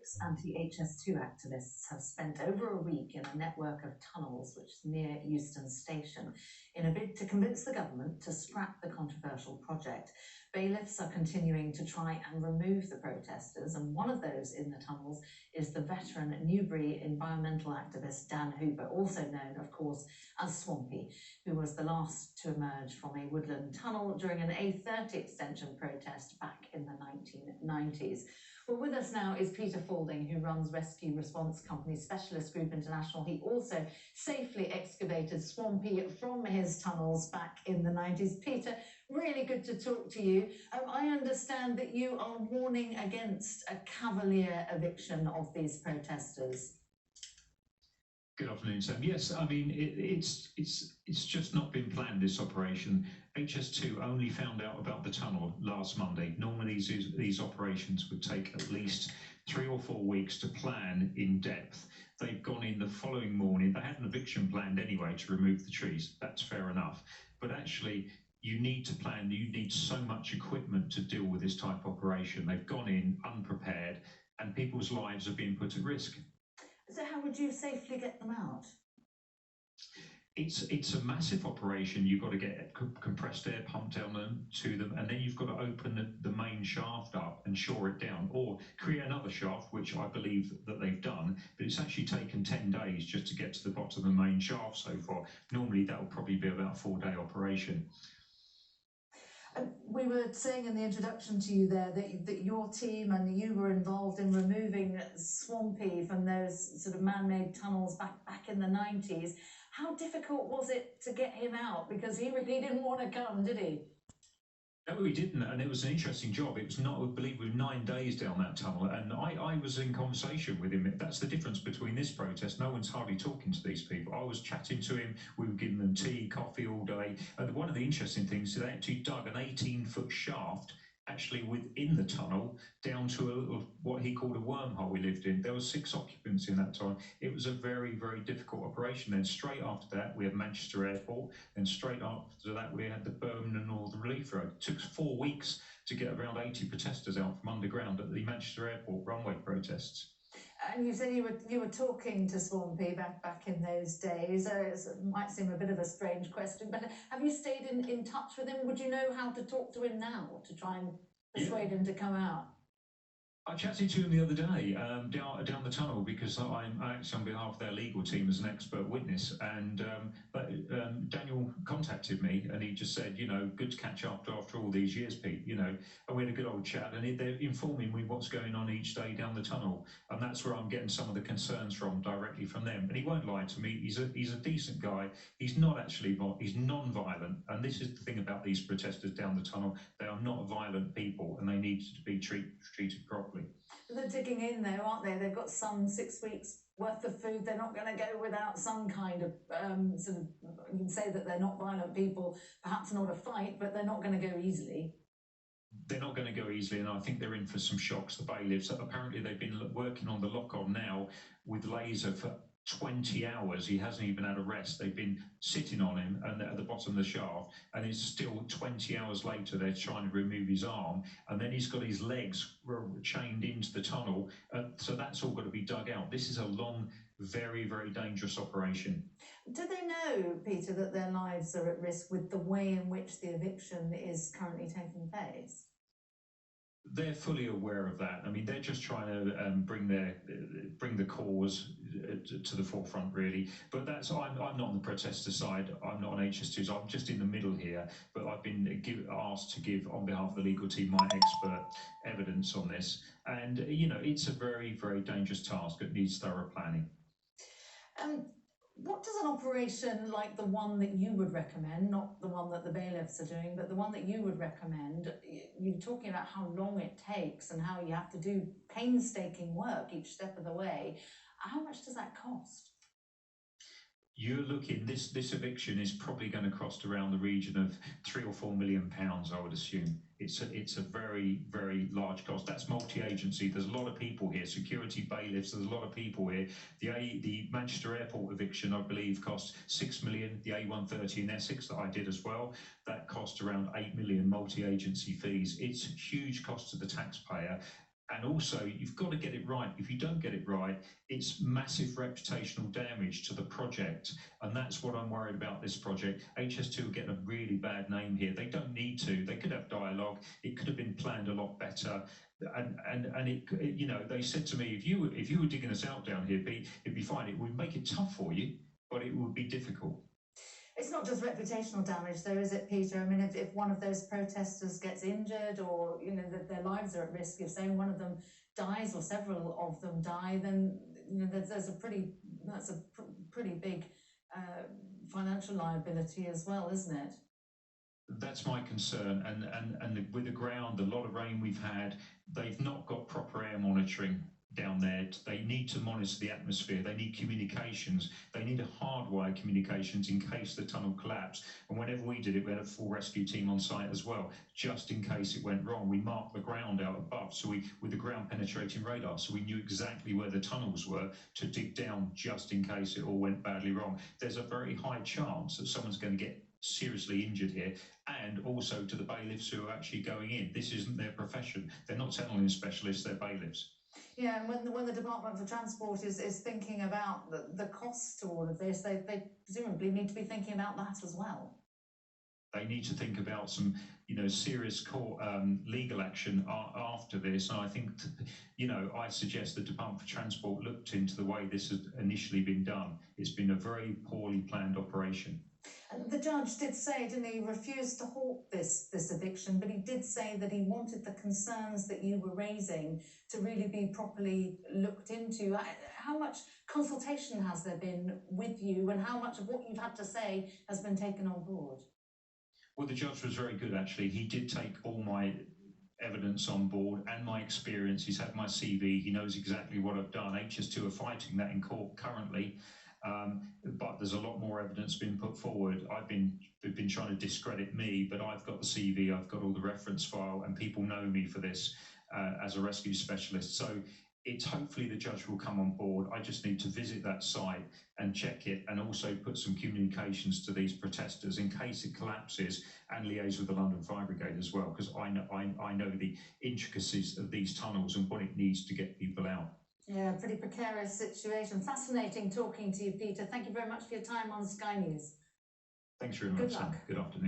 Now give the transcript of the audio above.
groups, anti-HS2 activists, have spent over a week in a network of tunnels which is near Euston Station in a bid to convince the government to scrap the controversial project. Bailiffs are continuing to try and remove the protesters, and one of those in the tunnels is the veteran Newbury environmental activist Dan Hooper, also known, of course, as Swampy, who was the last to emerge from a woodland tunnel during an A30 extension protest back in the 1990s. Well, with us now is Peter Faulding, who runs rescue response company Specialist Group International. He also safely excavated Swampy from his tunnels back in the 90s. Peter, really good to talk to you. I understand that you are warning against a cavalier eviction of these protesters. Good afternoon, Sam. Yes, I mean, it's just not been planned, this operation. HS2 only found out about the tunnel last Monday. Normally these operations would take at least 3 or 4 weeks to plan in depth. They've gone in the following morning. They had an eviction planned anyway to remove the trees. That's fair enough. But actually, you need to plan, you need so much equipment to deal with this type of operation. They've gone in unprepared and people's lives are being put at risk. So how would you safely get them out? It's a massive operation. You've got to get compressed air pumped down to them, and then you've got to open the main shaft up and shore it down, or create another shaft, which I believe that they've done, but it's actually taken 10 days just to get to the bottom of the main shaft so far. Normally that will probably be about a 4-day operation. We were saying in the introduction to you there that your team and you were involved in removing Swampy from those sort of man-made tunnels back in the 90s. How difficult was it to get him out? Because he really didn't want to come, did he? No, he didn't, and it was an interesting job. It was not, I believe, 9 days down that tunnel, and I was in conversation with him. That's the difference between this protest. No one's hardly talking to these people. I was chatting to him. We were giving them tea, coffee all day. And one of the interesting things is they actually dug an 18-foot shaft actually within the tunnel down to a little, what he called a wormhole we lived in. There were 6 occupants in that time. It was a very, very difficult operation. Then straight after that, we had Manchester Airport, and straight after that, we had the Birmingham Northern Relief Road. It took 4 weeks to get around 80 protesters out from underground at the Manchester Airport runway protests. And you said you were talking to Swampy back in those days. It might seem a bit of a strange question, but have you stayed in touch with him? Would you know how to talk to him now to try and persuade him to come out? I chatted to him the other day down the tunnel, because I'm actually on behalf of their legal team as an expert witness, and Daniel contacted me and he just said, you know, good to catch up after all these years, Pete, you know, and we had a good old chat, and they're informing me what's going on each day down the tunnel, and that's where I'm getting some of the concerns from, directly from them. And he won't lie to me. He's a decent guy. He's not actually, he's non-violent, and this is the thing about these protesters down the tunnel. They are not violent people, and they need to be treated properly. They're digging in though, aren't they? They've got some 6 weeks worth of food. They're not going to go without some kind of sort of, you can say that they're not violent people, perhaps not a fight, but they're not going to go easily. They're not going to go easily, and I think they're in for some shocks. The bailiffs, apparently they've been working on the lock-on now with laser for 20 hours. He hasn't even had a rest. They've been sitting on him and at the bottom of the shaft, and it's still 20 hours later they're trying to remove his arm, and then he's got his legs chained into the tunnel, so that's all got to be dug out. This is a long, very, very dangerous operation. Do they know, Peter, that their lives are at risk with the way in which the eviction is currently taking place? They're fully aware of that. I mean, they're just trying to bring the cause to the forefront, really. But that's I'm not on the protester side. I'm not on HS2, so I'm just in the middle here. But I've been asked to give, on behalf of the legal team, my expert evidence on this. And you know, it's a very, very dangerous task. It needs thorough planning. What does an operation like the one that you would recommend, not the one that the bailiffs are doing, but the one that you would recommend, you're talking about how long it takes and how you have to do painstaking work each step of the way. How much does that cost? You're looking, this eviction is probably going to cost around the region of £3 or £4 million, I would assume. It's a very, very large cost. That's multi-agency. There's a lot of people here, security, bailiffs, there's a lot of people here. The Manchester Airport eviction, I believe, cost £6 million. The A130 in Essex that I did as well, that cost around £8 million, multi-agency fees. It's a huge cost to the taxpayer. And also, you've got to get it right. If you don't get it right, it's massive reputational damage to the project. And that's what I'm worried about this project. HS2 are getting a really bad name here. They don't need to. They could have dialogue. It could have been planned a lot better. And you know, they said to me, if you were digging us out down here, it'd be fine. It would make it tough for you, but it would be difficult. It's not just reputational damage, though, is it, Peter? I mean, if one of those protesters gets injured, or you know that their lives are at risk, if say one of them dies or several of them die, then you know that's a pretty big financial liability as well, isn't it? That's my concern. And with the ground, a lot of rain we've had, they've not got proper air monitoring down there. They need to monitor the atmosphere. They need communications. They need a hardwired communications in case the tunnel collapsed. And whenever we did it, we had a full rescue team on site as well, just in case it went wrong. We marked the ground out above, so with the ground penetrating radar, so we knew exactly where the tunnels were to dig down just in case it all went badly wrong. There's a very high chance that someone's going to get seriously injured here, and also to the bailiffs who are actually going in. This isn't their profession. They're not tunneling specialists, they're bailiffs. Yeah, and when the Department for Transport is thinking about the cost to all of this, they presumably need to be thinking about that as well. They need to think about some, you know, serious court legal action after this. And I think, you know, I suggest the Department for Transport looked into the way this has initially been done. It's been a very poorly planned operation. And the judge did say, didn't he, refused to halt this eviction, but he did say that he wanted the concerns that you were raising to really be properly looked into. How much consultation has there been with you, and how much of what you've had to say has been taken on board? Well, the judge was very good, actually. He did take all my evidence on board and my experience. He's had my CV. He knows exactly what I've done. HS2 are fighting that in court currently. But there's a lot more evidence being put forward. They've been trying to discredit me, but I've got the CV, I've got all the reference file, and people know me for this as a rescue specialist. So it's hopefully the judge will come on board. I just need to visit that site and check it, and also put some communications to these protesters in case it collapses, and liaise with the London Fire Brigade as well, because I know the intricacies of these tunnels and what it needs to get people out. Yeah, pretty precarious situation. Fascinating talking to you, Peter. Thank you very much for your time on Sky News. Thanks very much. Good luck. Good afternoon.